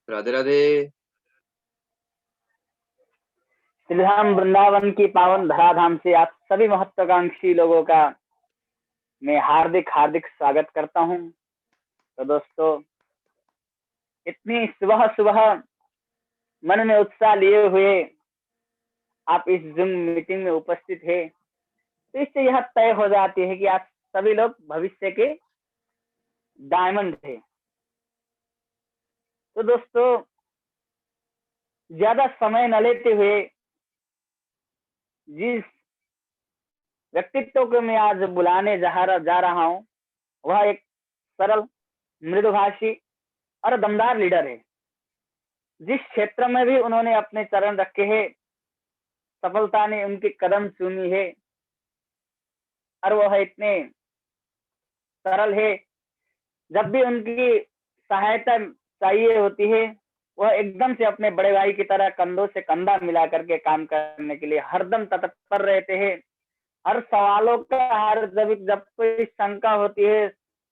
राधे राधे। श्रीधाम वृंदावन की पावन धराधाम से आप सभी महत्वाकांक्षी लोगों का मैं हार्दिक हार्दिक स्वागत करता हूं। तो दोस्तों, इतनी सुबह सुबह मन में उत्साह लिए हुए आप इस जूम मीटिंग में उपस्थित है, तो इससे यह तय हो जाती है कि आप सभी लोग भविष्य के डायमंड थे। तो दोस्तों, ज्यादा समय न लेते हुए जिस व्यक्तित्व को मैं आज बुलाने जा रहा हूं, वह एक सरल, मृदुभाषी और दमदार लीडर है। जिस क्षेत्र में भी उन्होंने अपने चरण रखे हैं, सफलता ने उनके कदम चूमी है और वह इतने सरल है। जब भी उनकी सहायता चाहिए होती है, वह एकदम से अपने बड़े भाई की तरह कंधों से कंधा मिला करके काम करने के लिए हरदम तत्पर रहते हैं। हर सवालों का हर जब कोई शंका होती है,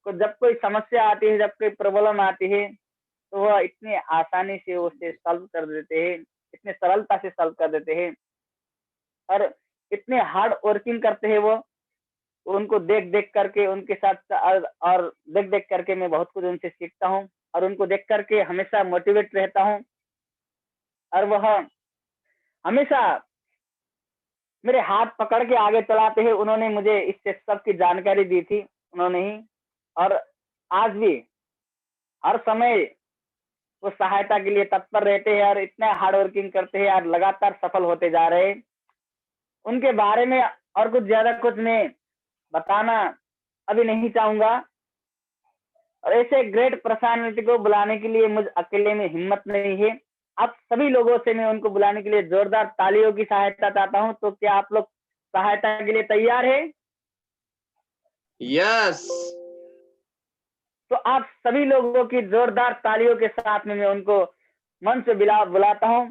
जब कोई समस्या आती है, जब कोई प्रॉब्लम आती है, तो वह इतनी आसानी से उसे सॉल्व कर देते हैं, इतने सरलता से सॉल्व कर देते हैं और इतने हार्ड वर्किंग करते हैं वो। उनको देख देख करके उनके साथ और देख देख करके मैं बहुत कुछ उनसे सीखता हूँ और उनको देख करके हमेशा मोटिवेट रहता हूँ। और वह हमेशा मेरे हाथ पकड़ के आगे चलाते हैं। उन्होंने मुझे इससे सब की जानकारी दी थी, उन्होंने ही, और आज भी हर समय वो सहायता के लिए तत्पर रहते हैं और इतना हार्ड वर्किंग करते हैं और लगातार सफल होते जा रहे हैं। उनके बारे में और कुछ ज्यादा कुछ मैं बताना अभी नहीं चाहूंगा। और ऐसे ग्रेट पर्सनालिटी को बुलाने के लिए मुझ अकेले में हिम्मत नहीं है। आप सभी लोगों से मैं उनको बुलाने के लिए जोरदार तालियों की सहायता चाहता हूं। तो क्या आप लोग सहायता के लिए तैयार है? यस। तो आप सभी लोगों की जोरदार तालियों के साथ में मैं उनको मंच पे बुलाता हूं।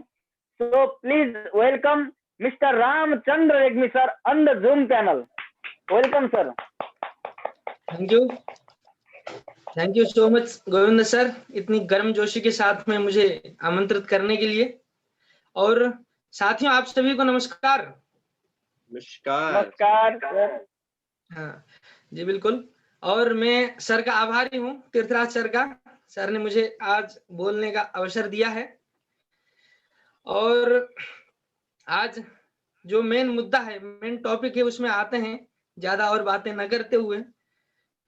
So please welcome mister Ramchandra Regmi sir on the zoom panel. Welcome sir. Thank you so much Govind sir, इतनी गर्मजोशी के साथ में मुझे आमंत्रित करने के लिए। और साथियों, आप सभी को नमस्कार। नमस्कार सर। हाँ जी, बिल्कुल। और मैं सर का आभारी हूँ, तीर्थराज सर का। सर ने मुझे आज बोलने का अवसर दिया है। और आज जो मेन मुद्दा है, मेन टॉपिक है, उसमें आते हैं ज्यादा और बातें न करते हुए।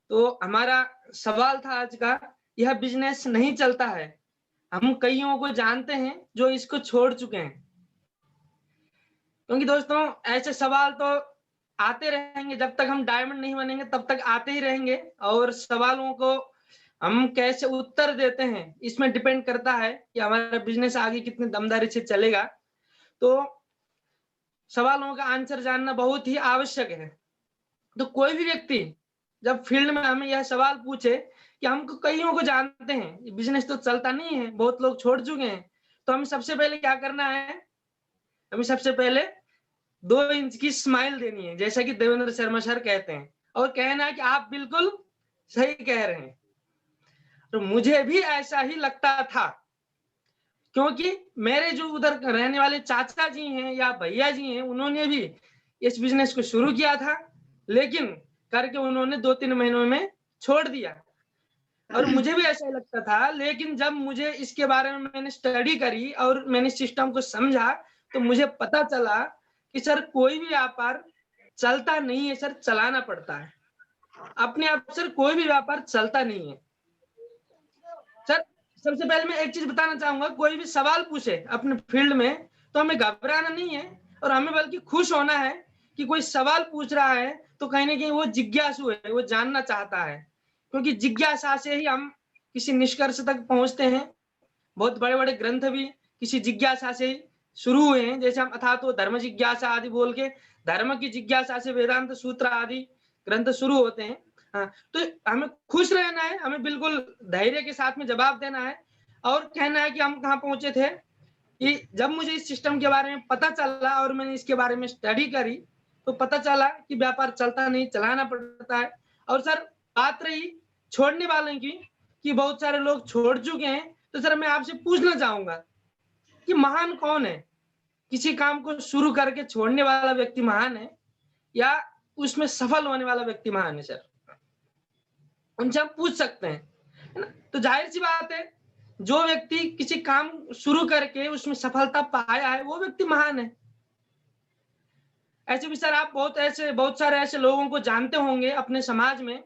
तो हमारा सवाल था आज का, यह बिजनेस नहीं चलता है। हम कईयों को जानते हैं जो इसको छोड़ चुके हैं। क्योंकि दोस्तों, ऐसे सवाल तो आते रहेंगे, जब तक हम डायमंड नहीं बनेंगे तब तक आते ही रहेंगे। और सवालों को हम कैसे उत्तर देते हैं, इसमें डिपेंड करता है कि हमारा बिजनेस आगे कितनी दमदारी से चलेगा। तो सवालों का आंसर जानना बहुत ही आवश्यक है। तो कोई भी व्यक्ति जब फील्ड में हमें यह सवाल पूछे कि हम कईयों को जानते हैं, बिजनेस तो चलता नहीं है, बहुत लोग छोड़ चुके हैं, तो हमें सबसे पहले क्या करना है? हमें सबसे पहले 2 इंच की स्माइल देनी है, जैसा कि देवेंद्र शर्मा सर कहते हैं, और कहना है कि आप बिल्कुल सही कह रहे हैं। तो मुझे भी ऐसा ही लगता था, क्योंकि मेरे जो उधर रहने वाले चाचा जी हैं या भैया जी हैं, उन्होंने भी इस बिजनेस को शुरू किया था, लेकिन करके उन्होंने 2-3 महीनों में छोड़ दिया। और मुझे भी ऐसा लगता था, लेकिन जब मुझे इसके बारे में मैंने स्टडी करी और मैंने सिस्टम को समझा, तो मुझे पता चला कि सर कोई भी व्यापार चलता नहीं है सर, चलाना पड़ता है। अपने आप सर कोई भी व्यापार चलता नहीं है। सर सबसे पहले मैं एक चीज बताना चाहूंगा, कोई भी सवाल पूछे अपने फील्ड में तो हमें घबराना नहीं है, और हमें बल्कि खुश होना है कि कोई सवाल पूछ रहा है तो कहीं ना कहीं वो जिज्ञासु है, वो जानना चाहता है। क्योंकि जिज्ञासा से ही हम किसी निष्कर्ष तक पहुंचते हैं। बहुत बड़े बड़े ग्रंथ भी किसी जिज्ञासा से शुरू हुए हैं, जैसे हम अथातो धर्म जिज्ञासा आदि बोल के, धर्म की जिज्ञासा से वेदांत सूत्र आदि ग्रंथ शुरू होते हैं। हाँ, तो हमें खुश रहना है, हमें बिल्कुल धैर्य के साथ में जवाब देना है और कहना है कि हम कहाँ पहुंचे थे। कि जब मुझे इस सिस्टम के बारे में पता चला और मैंने इसके बारे में स्टडी करी, तो पता चला कि व्यापार चलता नहीं, चलाना पड़ता है। और सर बात रही छोड़ने वालों की, कि बहुत सारे लोग छोड़ चुके हैं, तो सर मैं आपसे पूछना चाहूंगा कि महान कौन है? किसी काम को शुरू करके छोड़ने वाला व्यक्ति महान है या उसमें सफल होने वाला व्यक्ति महान है सर? उनसे हम पूछ सकते हैं, है ना? तो जाहिर सी बात है, जो व्यक्ति किसी काम शुरू करके उसमें सफलता पाया है वो व्यक्ति महान है। ऐसे भी सर आप बहुत सारे ऐसे लोगों को जानते होंगे अपने समाज में,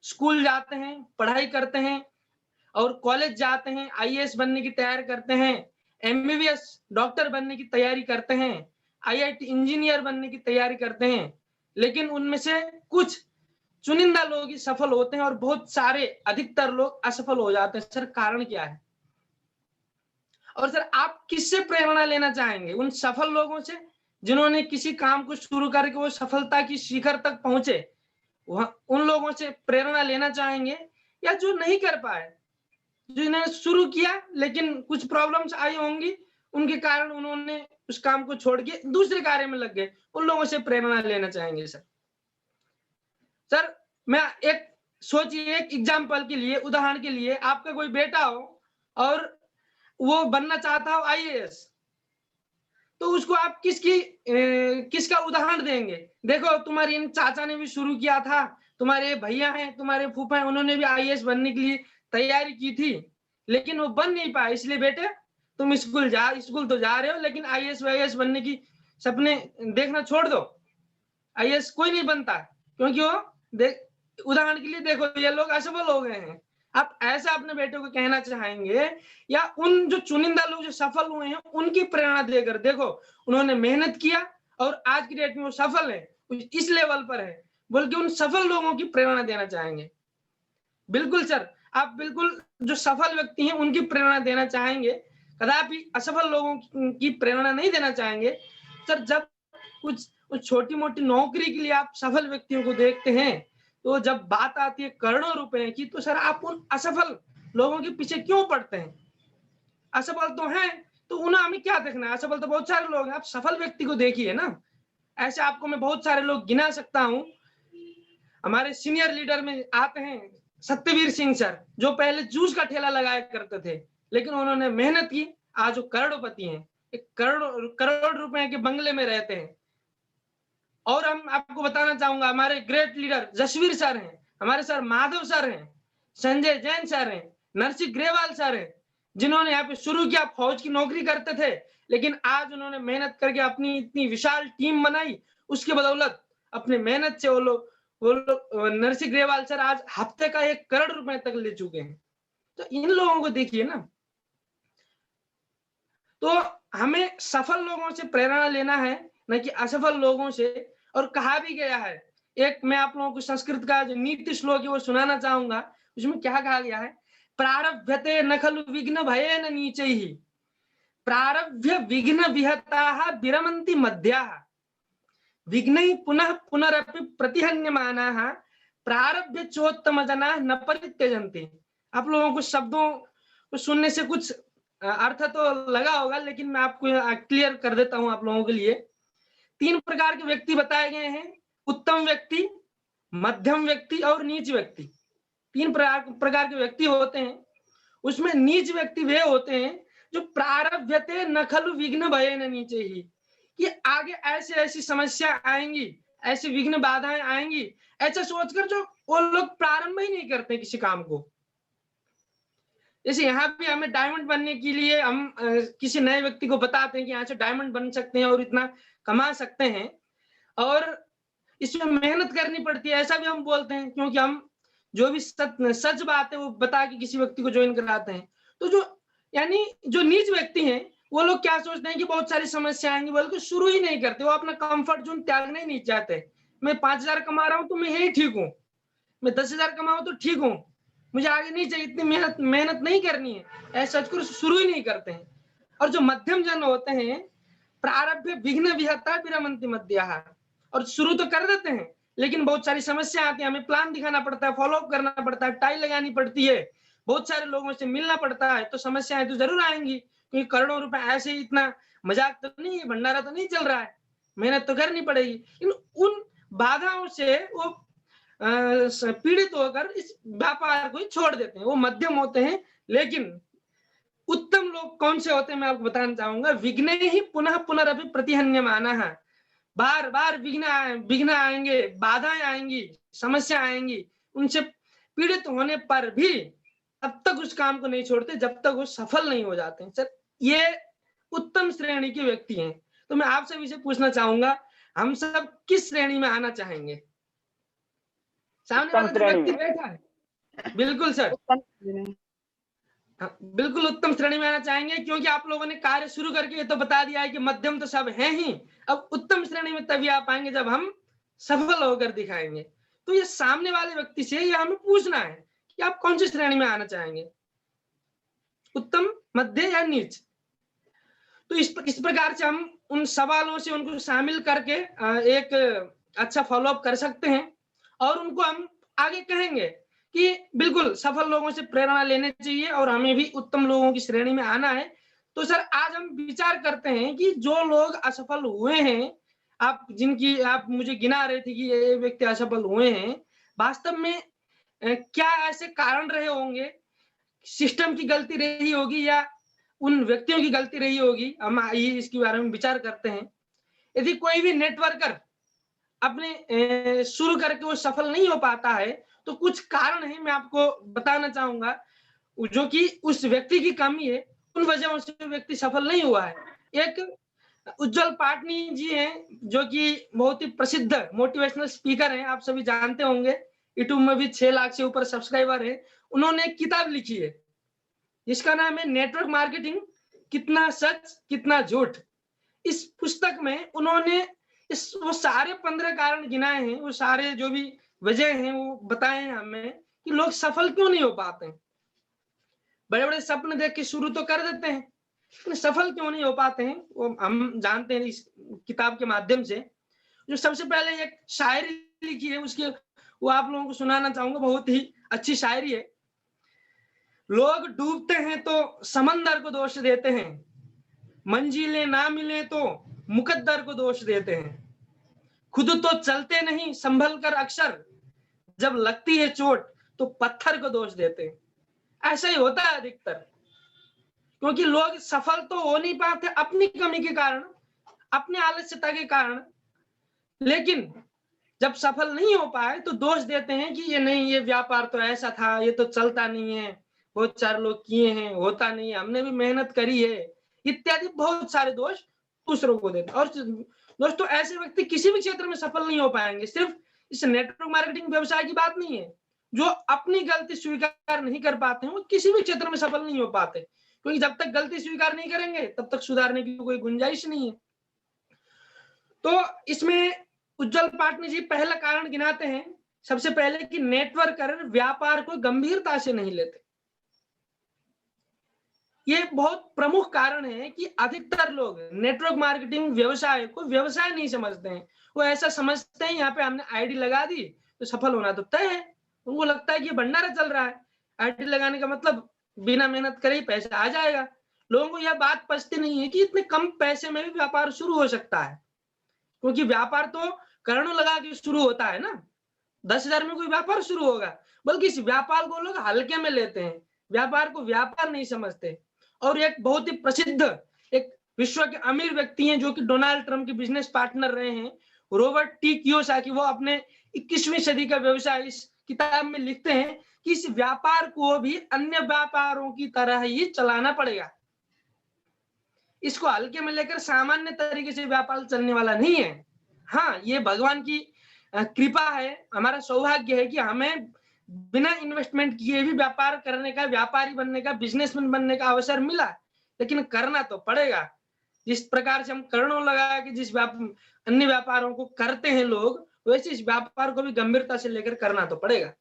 स्कूल जाते हैं, पढ़ाई करते हैं और कॉलेज जाते हैं, आईएएस बनने की तैयारी करते हैं, एमबीबीएस डॉक्टर बनने की तैयारी करते हैं, आईआईटी इंजीनियर बनने की तैयारी करते हैं, लेकिन उनमें से कुछ चुनिंदा लोग ही सफल होते हैं और बहुत सारे अधिकतर लोग असफल हो जाते हैं। सर कारण क्या है? और सर आप किससे प्रेरणा लेना चाहेंगे? उन सफल लोगों से जिन्होंने किसी काम को शुरू करके वो सफलता की शिखर तक पहुंचे, उन लोगों से प्रेरणा लेना चाहेंगे, या जो नहीं कर पाए, जिन्हें शुरू किया लेकिन कुछ प्रॉब्लम्स आई होंगी, उनके कारण उन्होंने उस काम को छोड़ के दूसरे कार्य में लग गए, उन लोगों से प्रेरणा लेना चाहेंगे सर? सर मैं एक सोचिए, एक एग्जाम्पल के लिए, उदाहरण के लिए, आपका कोई बेटा हो और वो बनना चाहता हो आईएएस, तो उसको आप किसका उदाहरण देंगे? देखो तुम्हारे इन चाचा ने भी शुरू किया था, तुम्हारे भैया हैं, तुम्हारे फूफा हैं, उन्होंने भी आईएएस बनने के लिए तैयारी की थी, लेकिन वो बन नहीं पाए, इसलिए बेटे तुम स्कूल तो जा रहे हो, लेकिन आईएएस वाईएएस बनने की सपने देखना छोड़ दो। आईएएस कोई नहीं बनता, क्योंकि वो उदाहरण के लिए देखो ये लोग असफल हो गए हैं। आप ऐसा अपने बेटे को कहना चाहेंगे, या उन जो चुनिंदा लोग जो सफल हुए हैं उनकी प्रेरणा देकर, देखो उन्होंने मेहनत किया और आज की डेट में वो सफल है, इस लेवल पर है, बल्कि उन सफल लोगों की प्रेरणा देना चाहेंगे? बिल्कुल सर, आप बिल्कुल जो सफल व्यक्ति हैं उनकी प्रेरणा देना चाहेंगे, कदापि असफल लोगों की प्रेरणा नहीं देना चाहेंगे। सर जब कुछ छोटी मोटी नौकरी के लिए आप सफल व्यक्तियों को देखते हैं, तो जब बात आती है करोड़ों रुपए की, तो सर आप उन असफल लोगों के पीछे क्यों पड़ते हैं? असफल तो हैं, तो उन्हें हमें क्या देखना है? असफल तो बहुत सारे लोग हैं, आप सफल व्यक्ति को देखिए ना। ऐसे आपको मैं बहुत सारे लोग गिना सकता हूँ। हमारे सीनियर लीडर में आते हैं सत्यवीर सिंह सर, जो पहले जूस का ठेला लगाया करते थे, लेकिन उन्होंने मेहनत की, आज वो करोड़पति हैं, एक करोड़ रुपए के बंगले में रहते हैं। और हम आपको बताना चाहूंगा, हमारे ग्रेट लीडर जसवीर सर हैं, हमारे सर माधव सर हैं, संजय जैन सर हैं, नरसिंह ग्रेवाल सर हैं, जिन्होंने यहाँ पे शुरू किया, फौज की नौकरी करते थे, लेकिन आज उन्होंने मेहनत करके अपनी इतनी विशाल टीम बनाई, उसके बदौलत अपने मेहनत से वो लोग नरसिंह ग्रेवाल सर आज हफ्ते का 1 करोड़ रुपए तक ले चुके हैं। तो इन लोगों को देखिए ना। तो हमें सफल लोगों से प्रेरणा लेना है, न कि असफल लोगों से। और कहा भी गया है, एक मैं आप लोगों को संस्कृत का जो नीति श्लोक है वो सुनाना चाहूंगा। उसमें क्या कहा गया है? प्रारभ्यते न खलु विघ्न भयेन नीचैः, प्रारभ्य विघ्न विहताः विरमन्ति मध्याः, विघ्नैः पुनः पुनरपि प्रतिहन्यमानाः, प्रारभ्य चोत्तम जनाः न परित्यजन्ति। आप लोगों को शब्दों को सुनने से कुछ अर्थ तो लगा होगा, लेकिन मैं आपको क्लियर कर देता हूं आप लोगों के लिए। 3 प्रकार के व्यक्ति बताए गए हैं, उत्तम व्यक्ति, मध्यम व्यक्ति और नीच व्यक्ति। 3 प्रकार के व्यक्ति होते हैं। उसमें नीच व्यक्ति वे होते हैं जो प्रारभ्यते न खलु विघ्न भयेन नीचैः, कि आगे ऐसे ऐसी समस्या आएंगी, ऐसी विघ्न बाधाएं आएंगी, ऐसा सोचकर जो वो लोग प्रारंभ ही नहीं करते किसी काम को। जैसे यहाँ भी हमें डायमंड बनने के लिए हम किसी नए व्यक्ति को बताते हैं कि यहाँ से डायमंड बन सकते हैं और इतना कमा सकते हैं, और इसमें मेहनत करनी पड़ती है, ऐसा भी हम बोलते हैं, क्योंकि हम जो भी सच बात है वो बता के किसी व्यक्ति को ज्वाइन कराते हैं। तो जो यानी जो नीच व्यक्ति हैं, वो लोग क्या सोचते हैं कि बहुत सारी समस्या आएंगी, बल्कि शुरू ही नहीं करते, वो अपना कंफर्ट जोन त्यागना ही नहीं चाहते। मैं 5,000 कमा रहा हूँ तो मैं यही ठीक हूँ, मैं 10,000 कमाऊं तो ठीक हूँ, मुझे आगे नहीं चाहिए, इतनी मेहनत नहीं करनी है, ऐसा सोचकर शुरू ही नहीं करते हैं। और जो मध्यम जन होते हैं, प्रारभ्य विघ्न विहता विरमन्ति मध्याः, और शुरू तो कर देते हैं, लेकिन बहुत सारी समस्या आती है, हमें प्लान दिखाना पड़ता है, फॉलो अप करना पड़ता है, टाई लगानी पड़ती है, बहुत सारे लोगों से मिलना पड़ता है, तो समस्याएं तो जरूर आएंगी, क्योंकि करोड़ों रुपए ऐसे ही इतना मजाक तो नहीं है, भंडारा तो नहीं चल रहा है, मेहनत तो करनी पड़ेगी। उन बाधाओं से वो पीड़ित होकर इस व्यापार को छोड़ देते हैं। वो मध्यम होते हैं, लेकिन लोग कौन से होते हैं मैं आपको बताना चाहूंगा। विघ्ने ही पुनः पुनरपि प्रतिहन्यमानः, बार बार विघ्न आएंगे, बाधाएं आएंगी, समस्या आएंगी, उनसे पीड़ित होने पर भी तब तक उस काम को नहीं छोड़ते जब तक वो सफल नहीं हो जाते। सर, ये उत्तम श्रेणी के व्यक्ति हैं। तो मैं आप सभी से पूछना चाहूंगा, हम सब किस श्रेणी में आना चाहेंगे? सामने उत्तम वाला जो श्रेणी व्यक्ति में। बैठा है, बिल्कुल सर, हाँ, बिल्कुल उत्तम श्रेणी में आना चाहेंगे, क्योंकि आप लोगों ने कार्य शुरू करके ये तो बता दिया है कि मध्यम तो सब है ही, अब उत्तम श्रेणी में तभी आ पाएंगे जब हम सफल होकर दिखाएंगे। तो ये सामने वाले व्यक्ति से ये हमें पूछना है कि आप कौन सी श्रेणी में आना चाहेंगे, उत्तम, मध्य या नीच। तो इस प्रकार से हम उन सवालों से उनको शामिल करके एक अच्छा फॉलोअप कर सकते हैं और उनको हम आगे कहेंगे कि बिल्कुल सफल लोगों से प्रेरणा लेने चाहिए और हमें भी उत्तम लोगों की श्रेणी में आना है। तो सर, आज हम विचार करते हैं कि जो लोग असफल हुए हैं, आप जिनकी आप मुझे गिना रहे थे कि ये व्यक्ति असफल हुए हैं, वास्तव में क्या ऐसे कारण रहे होंगे? सिस्टम की गलती रही होगी या उन व्यक्तियों की गलती रही होगी? हम आइए इसके बारे में विचार करते हैं। यदि कोई भी नेटवर्कर अपने शुरू करके वो सफल नहीं हो पाता है, तो कुछ कारण है, मैं आपको बताना चाहूंगा, जो कि उस व्यक्ति की कमी है, उन वजहों से व्यक्ति सफल नहीं हुआ है। एक उज्जवल पाटनी जी हैं, जो कि बहुत ही प्रसिद्ध मोटिवेशनल स्पीकर हैं, आप सभी जानते होंगे। यूट्यूब में भी 6 लाख से ऊपर सब्सक्राइबर है। उन्होंने एक किताब लिखी है जिसका नाम है नेटवर्क मार्केटिंग, कितना सच कितना झूठ। इस पुस्तक में उन्होंने वो सारे 15 कारण गिनाए हैं, वो सारे जो भी वजह हैं वो बताए हैं हमें कि लोग सफल क्यों नहीं हो पाते हैं। बड़े बड़े सपने देख के शुरू तो कर देते हैं, लेकिन सफल क्यों नहीं हो पाते हैं वो हम जानते हैं इस किताब के माध्यम से। जो सबसे पहले एक शायरी लिखी है, उसके वो आप लोगों को सुनाना चाहूंगा, बहुत ही अच्छी शायरी है। लोग डूबते हैं तो समंदर को दोष देते हैं, मंजिलें ना मिले तो मुकद्दर को दोष देते हैं, खुद तो चलते नहीं संभल कर अक्सर, जब लगती है चोट तो पत्थर को दोष देते हैं। ऐसा ही होता है अधिकतर, क्योंकि लोग सफल तो हो नहीं पाते अपनी कमी के कारण, अपने आलस्यता के कारण, लेकिन जब सफल नहीं हो पाए तो दोष देते हैं कि ये नहीं, ये व्यापार तो ऐसा था, ये तो चलता नहीं है, बहुत सारे लोग किए हैं, होता नहीं है, हमने भी मेहनत करी है, इत्यादि बहुत सारे दोष दूसरों को देते हैं। और दोस्तों, ऐसे व्यक्ति किसी भी क्षेत्र में सफल नहीं हो पाएंगे। सिर्फ इस नेटवर्क मार्केटिंग व्यवसाय की बात नहीं है, जो अपनी गलती स्वीकार नहीं कर पाते हैं वो किसी भी क्षेत्र में सफल नहीं हो पाते, क्योंकि जब तक गलती स्वीकार नहीं करेंगे तब तक सुधारने की कोई गुंजाइश नहीं है। तो इसमें उज्जवल पाटनी जी पहला कारण गिनाते हैं, सबसे पहले कि नेटवर्कर व्यापार को गंभीरता से नहीं लेते। ये बहुत प्रमुख कारण है कि अधिकतर लोग नेटवर्क मार्केटिंग व्यवसाय को व्यवसाय नहीं समझते हैं। वो ऐसा समझते हैं यहाँ पे हमने आईडी लगा दी तो सफल होना तो तय है। उनको लगता है कि ये भंडारा चल रहा है, आईडी लगाने का मतलब बिना मेहनत करे ही पैसा आ जाएगा। लोगों को यह बात पचती नहीं है कि इतने कम पैसे में भी व्यापार शुरू हो सकता है, क्योंकि व्यापार तो करोड़ों लगा के शुरू होता है ना। 10,000 में कोई व्यापार शुरू होगा, बल्कि इस व्यापार को लोग हल्के में लेते हैं, व्यापार को व्यापार नहीं समझते। और एक बहुत ही प्रसिद्ध एक विश्व के अमीर व्यक्ति हैं, जो कि डोनाल्ड ट्रंप के बिजनेस पार्टनर रहे हैं, रॉबर्ट टी कियोसाकी, वो अपने 21वीं सदी का व्यवसाय इस किताब में लिखते हैं कि इस व्यापार को भी अन्य व्यापारों की तरह ही चलाना पड़ेगा। इसको हल्के में लेकर सामान्य तरीके से व्यापार चलने वाला नहीं है। हाँ, ये भगवान की कृपा है, हमारा सौभाग्य है कि हमें बिना इन्वेस्टमेंट किए भी व्यापार करने का, व्यापारी बनने का, बिजनेसमैन बनने का अवसर मिला, लेकिन करना तो पड़ेगा। जिस प्रकार से हम करोड़ों लगा के जिस अन्य व्यापारों को करते हैं लोग, वैसे इस व्यापार को भी गंभीरता से लेकर करना तो पड़ेगा।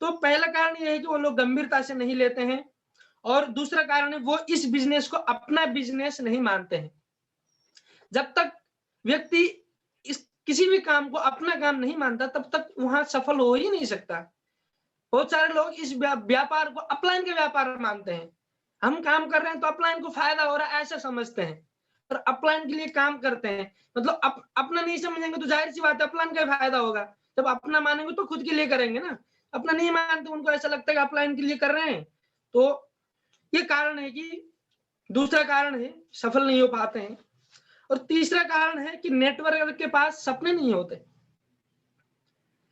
तो पहला कारण यह है कि वो लोग गंभीरता से नहीं लेते हैं, और दूसरा कारण है वो इस बिजनेस को अपना बिजनेस नहीं मानते हैं। जब तक व्यक्ति इस किसी भी काम को अपना काम नहीं मानता, तब तक वहां सफल हो ही नहीं सकता। बहुत सारे लोग इस व्यापार को अपलाइन का व्यापार मानते हैं। हम काम कर रहे हैं तो अपलाइन को फायदा हो रहा है ऐसा समझते हैं, और अपलाइन के लिए काम करते हैं। मतलब अपना नहीं समझेंगे तो जाहिर सी बात है अपलाइन का फायदा होगा। जब अपना मानेंगे तो खुद के लिए करेंगे ना, अपना नहीं मानते, उनको ऐसा लगता है कि अपलाइन के लिए कर रहे हैं। तो ये कारण है कि दूसरा कारण है सफल नहीं हो पाते हैं। और तीसरा कारण है कि नेटवर्कर के पास सपने नहीं होते,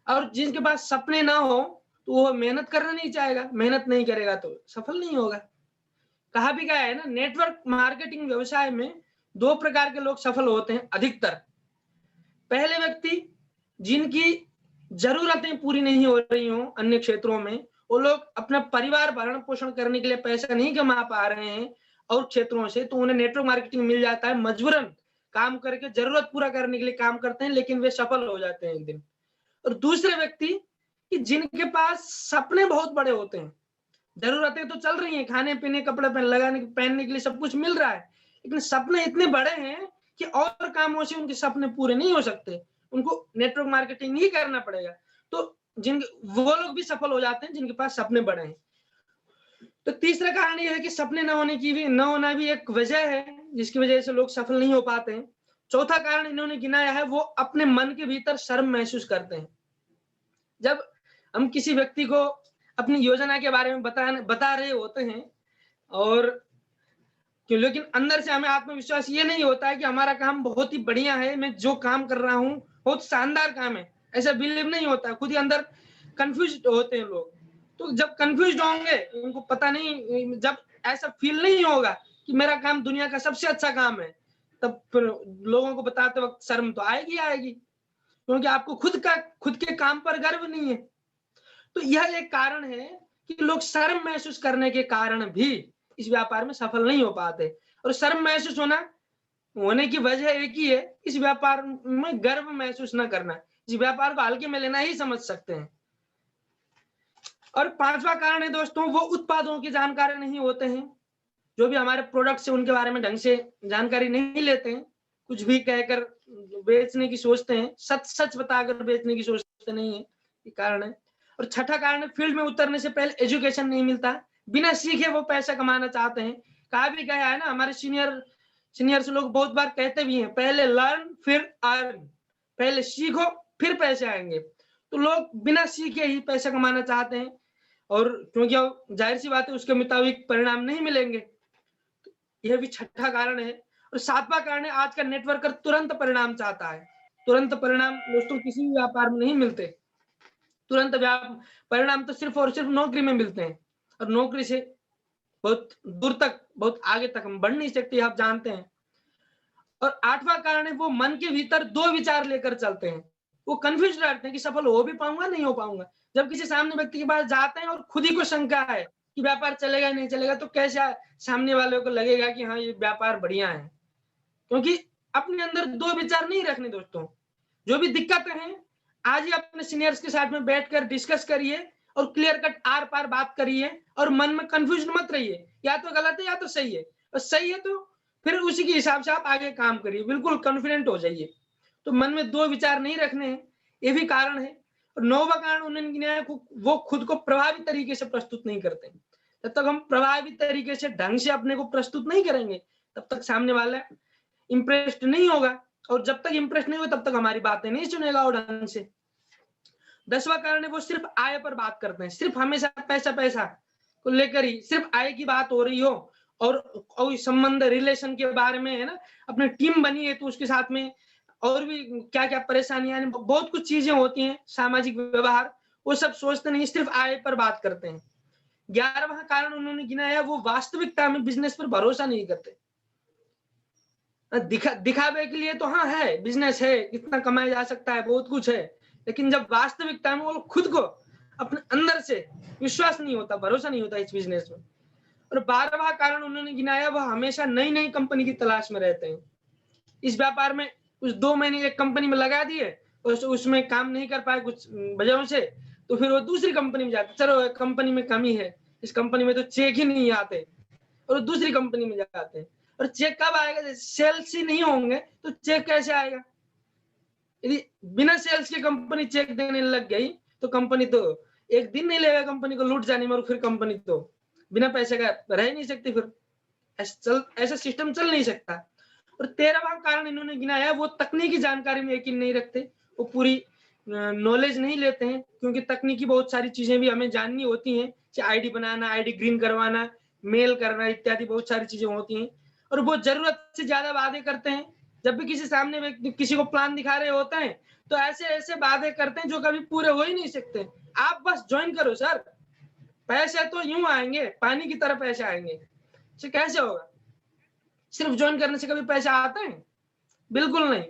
और जिनके पास सपने ना हो तो वो मेहनत करना नहीं चाहेगा, मेहनत नहीं करेगा तो सफल नहीं होगा। कहा भी गया है ना, नेटवर्क मार्केटिंग व्यवसाय में 2 प्रकार के लोग सफल होते हैं अधिकतर। पहले व्यक्ति जिनकी जरूरतें पूरी नहीं हो रही हों अन्य क्षेत्रों में, वो लोग अपना परिवार भरण पोषण करने के लिए पैसा नहीं कमा पा रहे हैं और क्षेत्रों से, तो उन्हें नेटवर्क मार्केटिंग मिल जाता है, मजबूरन काम करके जरूरत पूरा करने के लिए काम करते हैं, लेकिन वे सफल हो जाते हैं एक दिन। और दूसरे व्यक्ति कि जिनके पास सपने बहुत बड़े होते हैं, जरूरतें तो चल रही हैं, खाने पीने कपड़े लगाने पहनने के लिए सब कुछ मिल रहा है, लेकिन सपने इतने बड़े हैं कि और कामों से उनके सपने पूरे नहीं हो सकते, उनको नेटवर्क मार्केटिंग ही करना पड़ेगा। तो जिन वो लोग भी सफल हो जाते हैं जिनके पास सपने बड़े हैं। तो तीसरा कारण ये है कि सपने न होना भी एक वजह है जिसकी वजह से लोग सफल नहीं हो पाते हैं। चौथा कारण इन्होंने गिनाया है, वो अपने मन के भीतर शर्म महसूस करते हैं। जब हम किसी व्यक्ति को अपनी योजना के बारे में बता रहे होते हैं, और लेकिन अंदर से हमें आत्मविश्वास ये नहीं होता है कि हमारा काम बहुत ही बढ़िया है, मैं जो काम कर रहा हूँ बहुत शानदार काम है, ऐसा बिलीव नहीं होता, खुद ही अंदर कंफ्यूज होते हैं लोग। तो जब कंफ्यूज होंगे, उनको पता नहीं, जब ऐसा फील नहीं होगा कि मेरा काम दुनिया का सबसे अच्छा काम है, तब फिर लोगों को बताते वक्त शर्म तो आएगी आएगी, क्योंकि आपको खुद के काम पर गर्व नहीं है। तो यह एक कारण है कि लोग शर्म महसूस करने के कारण भी इस व्यापार में सफल नहीं हो पाते। और शर्म महसूस होने की वजह एक ही है, इस व्यापार में गर्व महसूस न करना, इस व्यापार को हल्के में लेना ही समझ सकते हैं। और पांचवा कारण है दोस्तों, वो उत्पादों की जानकारी नहीं होते हैं, जो भी हमारे प्रोडक्ट्स है उनके बारे में ढंग से जानकारी नहीं लेते हैं, कुछ भी कहकर बेचने की सोचते हैं, सच बताकर बेचने की सोचते नहीं है, ये कारण है। और छठा कारण है, फील्ड में उतरने से पहले एजुकेशन नहीं मिलता, बिना सीखे वो पैसा कमाना चाहते हैं। कहा भी गया है ना, हमारे सीनियर्स लोग बहुत बार कहते भी हैं, पहले लर्न फिर अर्न, पहले सीखो फिर पैसे आएंगे। तो लोग बिना सीखे ही पैसा कमाना चाहते हैं, और क्योंकि जाहिर सी बात है उसके मुताबिक परिणाम नहीं मिलेंगे, यह भी छठा कारण है। और सातवां कारण है, आज का नेटवर्कर तुरंत परिणाम चाहता है। तुरंत परिणाम दोस्तों किसी भी व्यापार में नहीं मिलते, तुरंत परिणाम तो सिर्फ और सिर्फ नौकरी में मिलते हैं, और नौकरी से बहुत दूर तक, बहुत आगे तक हम बढ़ नहीं सकते, आप जानते हैं। और आठवां कारण है, वो मन के भीतर 2 विचार लेकर चलते हैं, वो कंफ्यूज रहते हैं कि सफल हो भी पाऊंगा नहीं हो पाऊंगा। जब किसी सामने व्यक्ति के पास जाते हैं और खुद ही को शंका है कि व्यापार चलेगा नहीं चलेगा, तो कैसे सामने वाले को लगेगा कि हाँ ये व्यापार बढ़िया है, क्योंकि अपने अंदर 2 विचार नहीं रखने दोस्तों। जो भी दिक्कतें हैं, आज ही अपने सीनियर्स के साथ में बैठकर डिस्कस करिए और क्लियर कट आर पार बात करिए, और मन में कंफ्यूजन मत रहिए, या तो गलत है या तो सही है, और सही है तो फिर उसी के हिसाब से आप आगे काम करिए, बिल्कुल कॉन्फिडेंट हो जाइए। तो मन में 2 विचार नहीं रखने हैं, ये भी कारण है। और 9वां कारण उन्होंने गिनाया, वो खुद को प्रभावी तरीके से प्रस्तुत नहीं करते। जब तक हम प्रभावी तरीके से ढंग से अपने को प्रस्तुत नहीं करेंगे, तब तक सामने वाला इंप्रेस्ड नहीं होगा, और जब तक इंप्रेस नहीं हो तब तक हमारी बातें नहीं सुनेगा और ढंग से। 10वां कारण है, वो सिर्फ आय पर बात करते हैं, सिर्फ हमेशा पैसा को लेकर ही सिर्फ आय की बात हो रही हो, और संबंध रिलेशन के बारे में है ना, अपनी टीम बनी है तो उसके साथ में और भी क्या क्या परेशानियां, बहुत कुछ चीजें होती हैं, सामाजिक व्यवहार, वो सब सोचते नहीं, सिर्फ आय पर बात करते हैं। 11वां कारण उन्होंने गिनाया, वो वास्तविकता में बिजनेस पर भरोसा नहीं करते। दिखावे के लिए तो हाँ है, बिजनेस है, कितना कमाया जा सकता है, बहुत कुछ है, लेकिन जब वास्तविकता में वो खुद को अपने अंदर से विश्वास नहीं होता, भरोसा नहीं होता इस बिजनेस में। और 12वां कारण उन्होंने गिनाया, वह हमेशा नई नई कंपनी की तलाश में रहते हैं। इस व्यापार में कुछ 2 महीने एक कंपनी में लगा दिए और उसमें काम नहीं कर पाए कुछ वजहों से, तो फिर वो दूसरी कंपनी में जाते, चलो कंपनी में कमी है, इस कंपनी में तो चेक ही नहीं आते, और दूसरी कंपनी में जाते हैं। और चेक कब आएगा, सेल्स ही नहीं होंगे तो चेक कैसे आएगा। यदि बिना सेल्स की कंपनी चेक देने लग गई तो कंपनी तो एक दिन नहीं लेगा कंपनी को लूट जाने में, और फिर कंपनी तो बिना पैसे का रह ही नहीं सकती, फिर ऐसा सिस्टम चल नहीं सकता। और 13वां कारण इन्होंने गिनाया, वो तकनीकी जानकारी में यकीन नहीं रखते, वो पूरी नॉलेज नहीं लेते हैं, क्योंकि तकनीकी बहुत सारी चीजें भी हमें जाननी होती हैं, चाहे आईडी बनाना, आईडी ग्रीन करवाना, मेल करना इत्यादि बहुत सारी चीजें होती हैं। और वो जरूरत से ज्यादा वादे करते हैं। जब भी किसी सामने व्यक्ति किसी को प्लान दिखा रहे होते हैं तो ऐसे ऐसे वादे करते हैं जो कभी पूरे हो ही नहीं सकते। आप बस ज्वाइन करो सर, पैसे तो यूं आएंगे, पानी की तरह पैसे आएंगे। ये कैसे होगा? सिर्फ ज्वाइन करने से कभी पैसे आते हैं? बिल्कुल नहीं।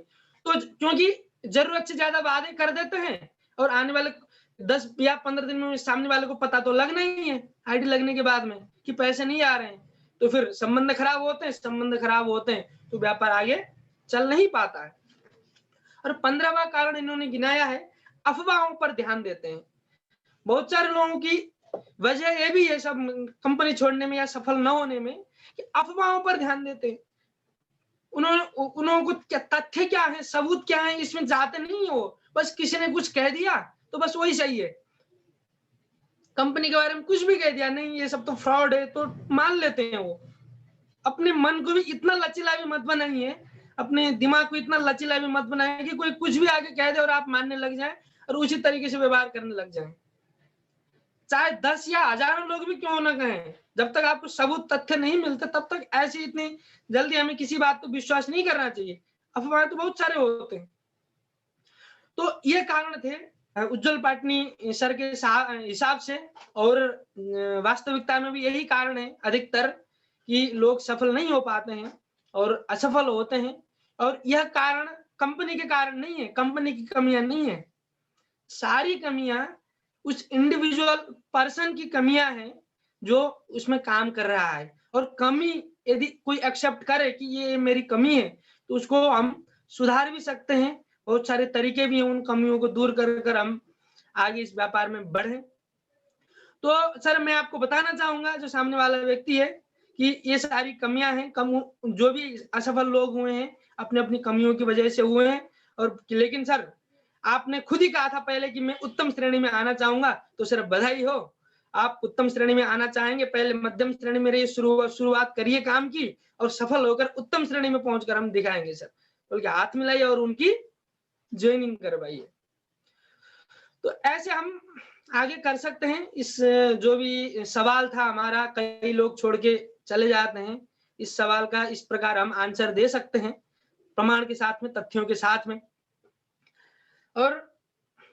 तो क्योंकि जरूरत से ज्यादा वादे कर देते हैं और आने वाले 10 या 15 दिन में सामने वाले को पता तो लगना ही है आईडी लगने के बाद में कि पैसे नहीं आ रहे हैं, तो फिर संबंध खराब होते हैं। संबंध खराब होते हैं तो व्यापार आगे चल नहीं पाता है। और 15वां कारण इन्होंने गिनाया है, अफवाहों पर ध्यान देते हैं। बहुत सारे लोगों की वजह ये भी है सब कंपनी छोड़ने में या सफल न होने में कि अफवाहों पर ध्यान देते हैं। उन्होंने क्या तथ्य क्या है, सबूत क्या है, इसमें जाते नहीं हो। बस किसी ने कुछ कह दिया तो बस वही सही है। कंपनी के बारे में कुछ भी कह दिया, नहीं ये सब तो फ्रॉड है, तो मान लेते हैं वो। अपने मन को भी इतना लचीला भी मत बनाइए, अपने दिमाग को इतना लचीला भी मत बनाइए कि कोई कुछ भी आगे कह दे और आप मानने लग जाए और उसी तरीके से व्यवहार करने लग जाए। चाहे 10 या हजारों लोग भी क्यों ना कहें, जब तक आपको सबूत तथ्य नहीं मिलते तब तक ऐसे इतनी जल्दी हमें किसी बात पर विश्वास नहीं करना चाहिए। अफवाह तो बहुत सारे होते हैं। तो ये कारण थे उज्जवल पाटनी सर के हिसाब से। और वास्तविकता में भी यही कारण है अधिकतर कि लोग सफल नहीं हो पाते हैं और असफल होते हैं। और यह कारण कंपनी के कारण नहीं है, कंपनी की कमियां नहीं है। सारी कमियां उस इंडिविजुअल पर्सन की कमियां हैं जो उसमें काम कर रहा है। और कमी यदि कोई एक्सेप्ट करे कि ये मेरी कमी है तो उसको हम सुधार भी सकते हैं। बहुत सारे तरीके भी हैं उन कमियों को दूर कर कर हम आगे इस व्यापार में बढ़े। तो सर मैं आपको बताना चाहूंगा जो सामने वाला व्यक्ति है कि ये सारी कमियां हैं, जो भी असफल लोग हुए हैं अपने अपनी कमियों की वजह से हुए हैं। और लेकिन सर आपने खुद ही कहा था पहले कि मैं उत्तम श्रेणी में आना चाहूंगा, तो सर बधाई हो, आप उत्तम श्रेणी में आना चाहेंगे। पहले मध्यम श्रेणी में रहिए, शुरुआत करिए काम की और सफल होकर उत्तम श्रेणी में पहुंचकर हम दिखाएंगे सर। बल्कि हाथ मिलाइए और उनकी ज्वाइनिंग करवाइए। तो ऐसे हम आगे कर सकते हैं। इस जो भी सवाल था हमारा, कई लोग छोड़ के चले जाते हैं, इस सवाल का इस प्रकार हम आंसर दे सकते हैं प्रमाण के साथ में, तथ्यों के साथ में। और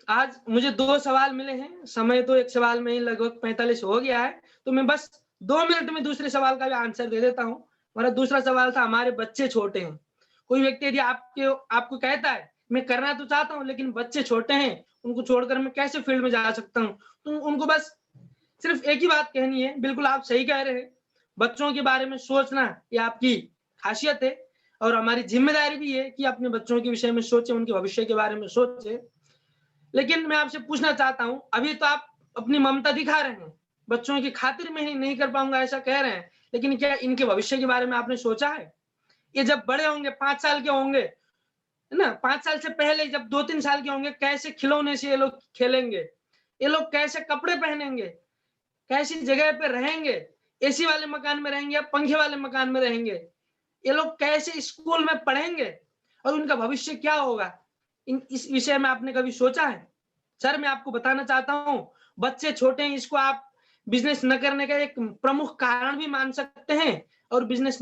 आज मुझे 2 सवाल मिले हैं, समय तो एक सवाल में ही लगभग 45 हो गया है, तो मैं बस 2 मिनट में दूसरे सवाल का भी आंसर दे देता हूँ। हमारा दूसरा सवाल था, हमारे बच्चे छोटे हैं। कोई व्यक्ति यदि आपको कहता है मैं करना तो चाहता हूँ लेकिन बच्चे छोटे हैं, उनको छोड़कर मैं कैसे फील्ड में जा सकता हूँ, तो उनको बस सिर्फ एक ही बात कहनी है, बिल्कुल आप सही कह रहे हैं, बच्चों के बारे में सोचना ये आपकी खासियत है और हमारी जिम्मेदारी भी है कि अपने बच्चों के विषय में सोचे, उनके भविष्य के बारे में सोचे। लेकिन मैं आपसे पूछना चाहता हूं, अभी तो आप अपनी ममता दिखा रहे हैं, बच्चों की खातिर में ही नहीं कर पाऊंगा ऐसा कह रहे हैं, लेकिन क्या इनके भविष्य के बारे में आपने सोचा है? ये जब बड़े होंगे, 5 साल के होंगे, है ना, 5 साल से पहले जब 2-3 साल के होंगे, कैसे खिलौने से ये लोग खेलेंगे, ये लोग कैसे कपड़े पहनेंगे, कैसी जगह पे रहेंगे, एसी वाले मकान में रहेंगे या पंखे वाले मकान में रहेंगे, ये लोग कैसे स्कूल में पढ़ेंगे और उनका भविष्य क्या होगा, इस विषय में आपने कभी सोचा है? सर मैं आपको बताना चाहता हूँ, बच्चे छोटे हैं, इसको आप बिजनेस न करने का एक प्रमुख कारण भी मान सकते हैं और बिजनेस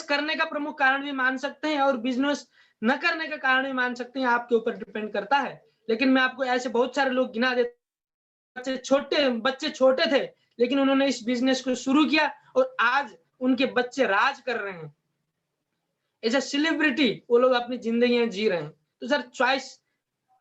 करने का प्रमुख कारण भी मान सकते हैं और बिजनेस न करने का कारण भी मान सकते हैं, आपके ऊपर डिपेंड करता है। लेकिन मैं आपको ऐसे बहुत सारे लोग गिना देता, बच्चे छोटे थे लेकिन उन्होंने इस बिजनेस को शुरू किया और आज उनके बच्चे राज कर रहे हैं, एज ए सेलिब्रिटी वो लोग अपनी जिंदगी जी रहे हैं। तो सर चॉइस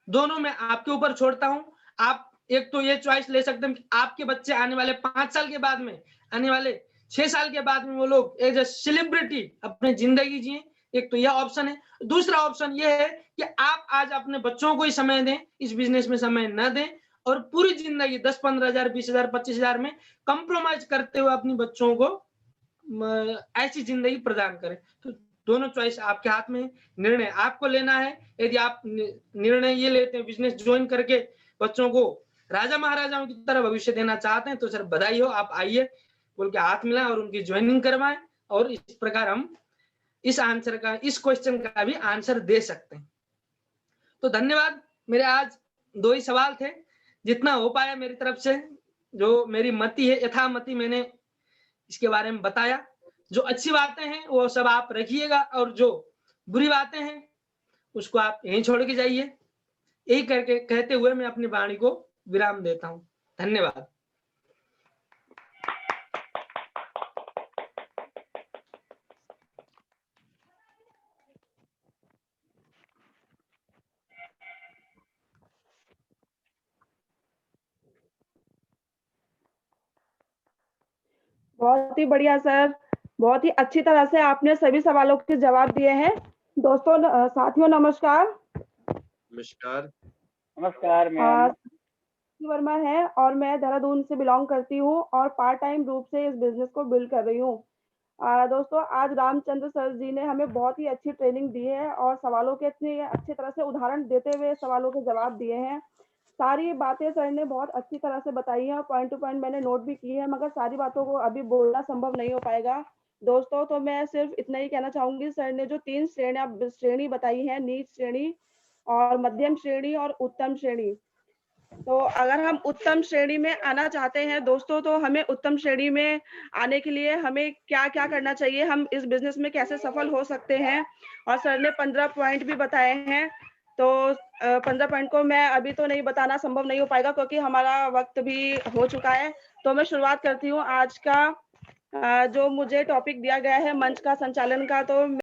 दोनों मैं आपके ऊपर छोड़ता हूं। आप एक तो ये चॉइस ले सकते हैं कि आपके बच्चे आने वाले 5 साल के बाद में, आने वाले 6 साल के बाद में वो लोग एज ए सेलिब्रिटी अपनी जिंदगी जिए, एक तो यह ऑप्शन है। दूसरा ऑप्शन यह है कि आप आज अपने बच्चों को ही समय दें, इस बिजनेस में समय न दें और पूरी जिंदगी 10-15 हजार, 20 हजार, 25 हजार में कंप्रोमाइज करते हुए अपने बच्चों को ऐसी जिंदगी प्रदान करें। तो दोनों चॉइस आपके हाथ में, निर्णय आपको लेना है। यदि आप निर्णय ये लेते हैं बिजनेस ज्वाइन करके बच्चों को राजा महाराजाओं की तरह भविष्य देना चाहते हैं, तो सर बधाई हो, आप आइए, बोल के हाथ मिलाएं और उनकी ज्वाइनिंग करवाएं और इस प्रकार हम इस क्वेश्चन का भी आंसर दे सकते हैं। तो धन्यवाद। मेरे आज 2 ही सवाल थे, जितना हो पाया मेरी तरफ से, जो मेरी मति है, यथामति मैंने इसके बारे में बताया। जो अच्छी बातें हैं वो सब आप रखिएगा और जो बुरी बातें हैं उसको आप यहीं छोड़ के जाइए। यही करके कहते हुए मैं अपनी वाणी को विराम देता हूँ। धन्यवाद। बहुत ही बढ़िया सर, बहुत ही अच्छी तरह से आपने सभी सवालों के जवाब दिए हैं। दोस्तों, साथियों नमस्कार। नमस्कार। नमस्कार मैम। वर्मा है और मैं देहरादून से बिलोंग करती हूँ और पार्ट टाइम रूप से इस बिजनेस को बिल्ड कर रही हूँ। दोस्तों, आज रामचंद्र सर जी ने हमें बहुत ही अच्छी ट्रेनिंग दी है और सवालों के इतने अच्छी तरह से उदाहरण देते हुए सवालों के जवाब दिए हैं। सारी बातें सर ने बहुत अच्छी तरह से बताई हैं और पॉइंट टू पॉइंट मैंने नोट भी की है, मगर सारी बातों को अभी बोलना संभव नहीं हो पाएगा। दोस्तों, तो मैं सिर्फ इतना ही कहना चाहूंगी, सर ने जो 3 श्रेणी बताई है, नीच श्रेणी और मध्यम श्रेणी और उत्तम श्रेणी। तो अगर हम उत्तम श्रेणी में आना चाहते हैं दोस्तों, तो हमें उत्तम श्रेणी में आने के लिए हमें क्या-क्या करना चाहिए, हम इस बिजनेस में कैसे सफल हो सकते हैं, और सर ने 15 पॉइंट भी बताए हैं। तो 15 पॉइंट को मैं अभी तो नहीं बताना संभव नहीं हो पाएगा क्योंकि हमारा वक्त भी हो चुका है। तो मैं शुरुआत करती हूँ आज का जो मुझे टॉपिक दिया गया है मंच का संचालन का। तो